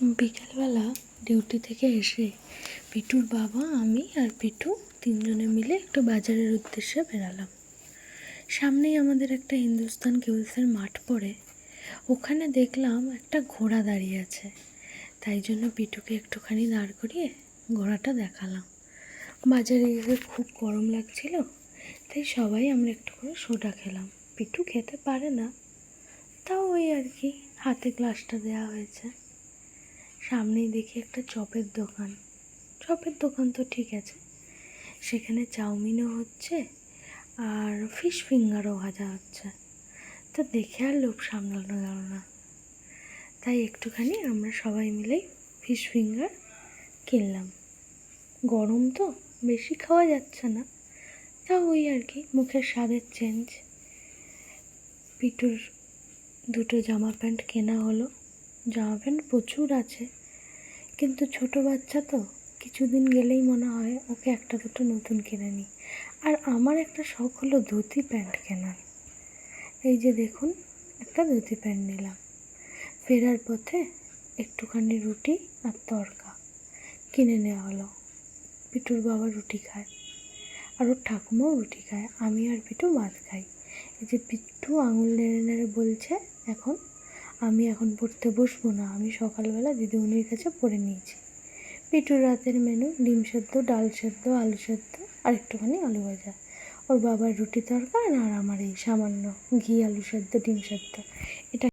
বিকেলবেলা ডিউটি থেকে এসে পিটুর বাবা, আমি আর পিটু তিনজনে মিলে একটু বাজারের উদ্দেশ্যে বেরালাম। সামনেই আমাদের একটা হিন্দুস্তান কেবলসের মাঠ পড়ে, ওখানে দেখলাম একটা ঘোড়া দাঁড়িয়ে আছে। তাই জন্য পিটুকে একটুখানি দাঁড় করিয়ে ঘোড়াটা দেখালাম। বাজারে গিয়ে খুব গরম লাগছিল, তাই সবাই আমরা একটু করে সোডা খেলাম। পিটু খেতে পারে না, তাও ওই আর কি, হাতে গ্লাসটা দেওয়া হয়েছে। সামনেই দেখি একটা চপের দোকান। চপের দোকান তো ঠিক আছে, সেখানে চাউমিনও হচ্ছে আর ফিশ ফিঙ্গারও ভাজা হচ্ছে। তো দেখে আর লোভ সামলানো গেল না, তাই একটুখানি আমরা সবাই মিলেই ফিশ ফিঙ্গার কিনলাম। গরম তো বেশি খাওয়া যাচ্ছে না, তাও ওই আর কি, মুখের স্বাদের চেঞ্জ। পিটুর দুটো জামা প্যান্ট কেনা হলো। জামা প্যান্ট প্রচুর আছে, কিন্তু ছোটো বাচ্চা তো, কিছুদিন গেলেই মনে হয় ওকে একটা দুটো নতুন কিনে নিই। আর আমার একটা শখ হলো ধুতি প্যান্ট কেনার। এই যে দেখুন, একটা ধুতি প্যান্ট নিলাম। ফেরার পথে একটুখানি রুটি আর তড়কা কিনে নেওয়া হলো। পিটুর বাবা রুটি খায় আর ওর ঠাকুমাও রুটি খায়, আমি আর পিটু ভাত খাই। এই যে পিটু আঙুল নেড়ে নেড়ে বলছে আমি এখন পড়তে বসবো না, আমি সকালবেলা দিদিমণির কাছে পড়ে নিয়েছি। পিটুর রাতের মেনু ডিম সেদ্ধ, ডাল সেদ্ধ, আলু সেদ্ধ আর একটুখানি আলু ভাজা। ওর বাবার রুটি তড়কা আর আমার এই সামান্য ঘি আলু সেদ্ধ ডিম সেদ্ধ। এটা